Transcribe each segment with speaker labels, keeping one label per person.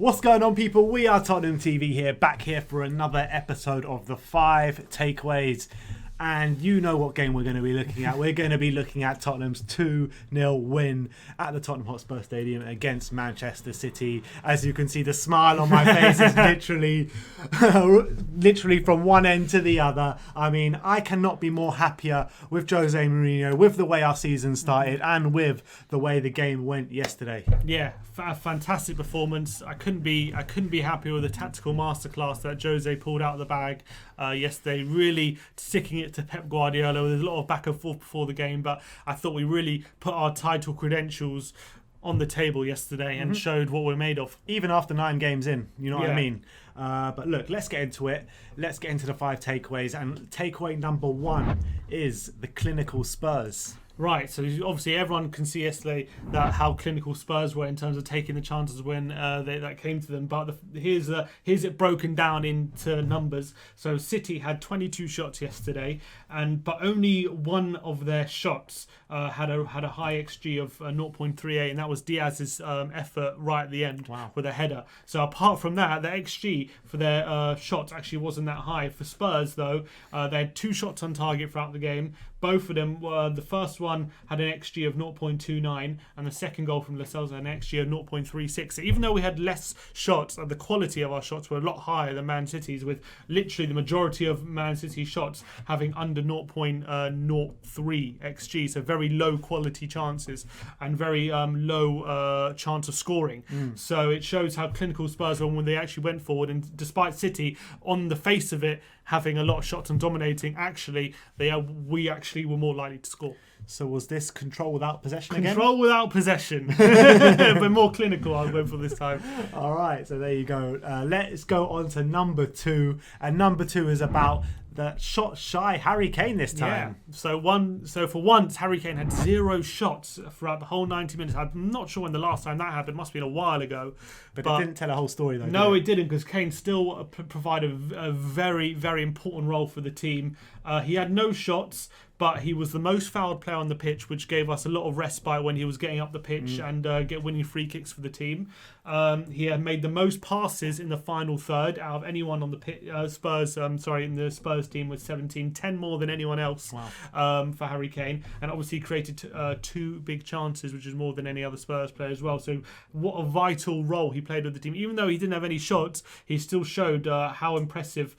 Speaker 1: What's going on, people? We are Tottenham TV here, back here for another episode of the 5 takeaways. And you know what game we're going to be looking at. We're going to be looking at Tottenham's 2-0 win at the Tottenham Hotspur Stadium against Manchester City. As you can see, the smile on my face is literally from one end to the other. I mean, I cannot be more happier with Jose Mourinho, with the way our season started, and with the way the game went yesterday.
Speaker 2: Yeah, a fantastic performance. I couldn't be happier with the tactical masterclass that Jose pulled out of the bag yesterday. Really sticking it to Pep Guardiola. There was a lot of back and forth before the game, but I thought we really put our title credentials on the table yesterday and showed what we're made of.
Speaker 1: Even after 9 games in, you know what I mean? But look, let's get into it. Let's get into the 5 takeaways. And takeaway number 1 is the clinical Spurs.
Speaker 2: Right, so obviously everyone can see yesterday that how clinical Spurs were in terms of taking the chances when that came to them. But here's it broken down into numbers. So City had 22 shots yesterday, but only one of their shots had a high XG of 0.38, and that was Diaz's effort right at the end with a header. So apart from that, the XG for their shots actually wasn't that high. For Spurs, though, they had 2 shots on target throughout the game. Both of them were, the first one had an XG of 0.29, and the second goal from Lascelles had an XG of 0.36. So even though we had less shots, the quality of our shots were a lot higher than Man City's, with literally the majority of Man City's shots having under 0.03 XG. So very low quality chances and very low chance of scoring. So it shows how clinical Spurs were when they actually went forward. And despite City, on the face of it, having a lot of shots and dominating, we actually were more likely to score.
Speaker 1: So was this control without possession again?
Speaker 2: Control without possession. But more clinical, I'll go for this time.
Speaker 1: All right, so there you go. Let's go on to number 2. And number 2 is about the shot-shy Harry Kane this time.
Speaker 2: Yeah. So for once, Harry Kane had 0 shots throughout the whole 90 minutes. I'm not sure when the last time that happened. It must have been a while ago.
Speaker 1: But it didn't tell a whole story, though.
Speaker 2: No, it didn't, because Kane still provided a very, very important role for the team. He had no shots, but he was the most fouled player on the pitch, which gave us a lot of respite when he was getting up the pitch and winning free kicks for the team. He had made the most passes in the final third out of anyone on the in the Spurs team, with 17, 10 more than anyone else for Harry Kane. And obviously he created 2 big chances, which is more than any other Spurs player as well. So what a vital role he played with the team. Even though he didn't have any shots, he still showed how impressive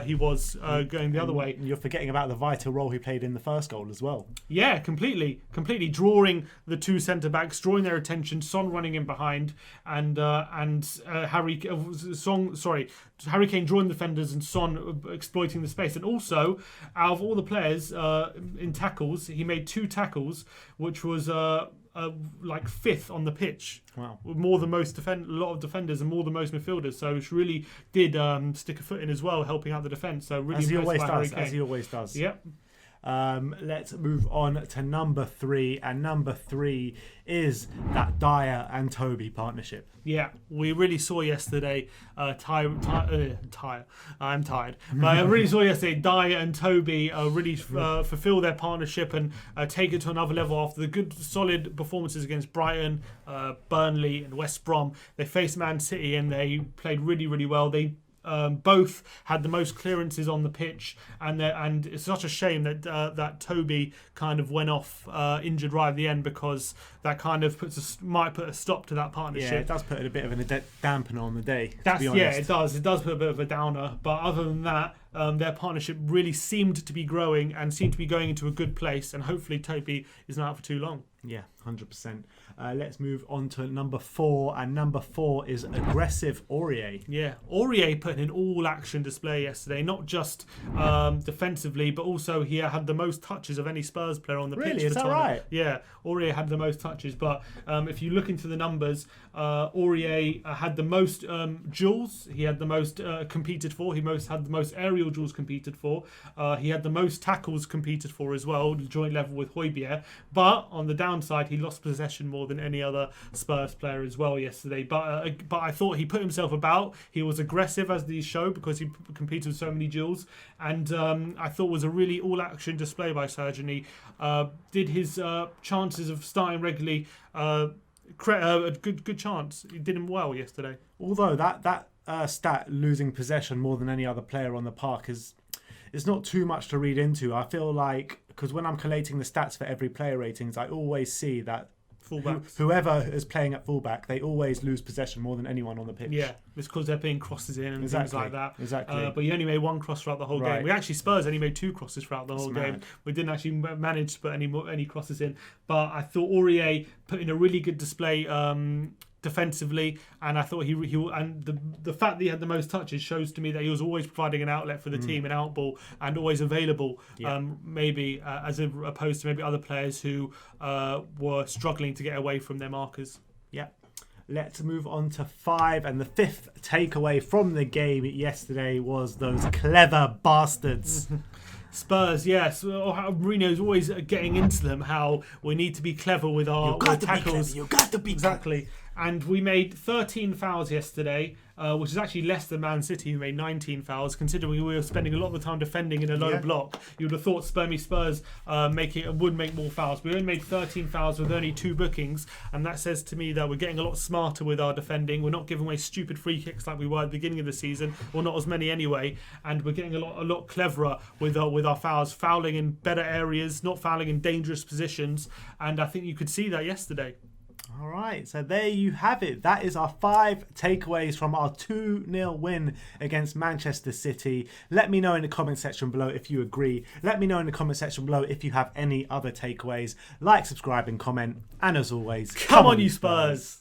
Speaker 2: he was going the other way.
Speaker 1: You're forgetting about the vital role he played in the first goal as well.
Speaker 2: Yeah, completely drawing the 2 centre-backs, drawing their attention, Son running in behind, and Harry Kane drawing defenders and Son exploiting the space. And also, out of all the players in tackles, he made 2 tackles, which was like 5th on the pitch.
Speaker 1: Wow.
Speaker 2: More than a lot of defenders and more than most midfielders. So it really did stick a foot in as well, helping out the defence. So really
Speaker 1: as he always does.
Speaker 2: Yep.
Speaker 1: Let's move on to number 3, and number 3 is that DIER and TOBY partnership.
Speaker 2: Yeah, we really saw yesterday. I'm tired, but I really saw yesterday DIER and TOBY really fulfill their partnership and take it to another level after the good, solid performances against Brighton, Burnley, and West Brom. They faced Man City and they played really, really well. They both had the most clearances on the pitch, and it's such a shame that TOBY kind of went off injured right at the end, because that kind of might put a stop to that partnership.
Speaker 1: Yeah, it does put a bit of a dampener on the day.
Speaker 2: It does. It does put a bit of a downer. But other than that, their partnership really seemed to be growing and seemed to be going into a good place. And hopefully TOBY is not out for too long.
Speaker 1: Yeah, 100%. Let's move on to number 4, and number 4 is aggressive Aurier.
Speaker 2: Yeah, Aurier put in an all-action display yesterday, not just defensively, but also he had the most touches of any Spurs player on the pitch.
Speaker 1: Really, is that right?
Speaker 2: Yeah, Aurier had the most touches, but if you look into the numbers, Aurier had the most duels. He had the most competed for. He had the most aerial duels competed for. He had the most tackles competed for as well, joint level with Højbjerg. But on the downside, he lost possession more than any other Spurs player as well yesterday. But I thought he put himself about. He was aggressive, as these show, because he competed with so many duels. And I thought was a really all-action display by Serge. And he did his chances of starting regularly a good chance. He did him well yesterday.
Speaker 1: Although that stat, losing possession more than any other player on the park, is not too much to read into. I feel like, because when I'm collating the stats for every player ratings, I always see that whoever is playing at fullback, they always lose possession more than anyone on the pitch.
Speaker 2: Yeah, it's because they're putting crosses in and things like that.
Speaker 1: Exactly.
Speaker 2: But he only made one cross throughout the whole game. Spurs only made 2 crosses throughout the whole game. We didn't actually manage to put any crosses in. But I thought Aurier put in a really good display defensively, and I thought he and the fact that he had the most touches shows to me that he was always providing an outlet for the team, an outball, and always available. Maybe as opposed to maybe other players who were struggling to get away from their markers.
Speaker 1: Yeah. Let's move on to 5, and the 5th takeaway from the game yesterday was those clever bastards.
Speaker 2: Spurs, yes. How Mourinho's always getting into them, how we need to be clever with our tackles.
Speaker 1: You got to be
Speaker 2: exactly. And we made 13 fouls yesterday, which is actually less than Man City, who made 19 fouls. Considering we were spending a lot of the time defending in a low block, you would have thought Spurs would make more fouls. We only made 13 fouls with only 2 bookings, and that says to me that we're getting a lot smarter with our defending. We're not giving away stupid free kicks like we were at the beginning of the season, or not as many anyway. And we're getting a lot cleverer with our fouls, fouling in better areas, not fouling in dangerous positions. And I think you could see that yesterday.
Speaker 1: All right, so there you have it. That is our 5 takeaways from our 2-0 win against Manchester City. Let me know in the comment section below if you agree. Let me know in the comment section below if you have any other takeaways. Like, subscribe and comment. And as always,
Speaker 2: come on you Spurs!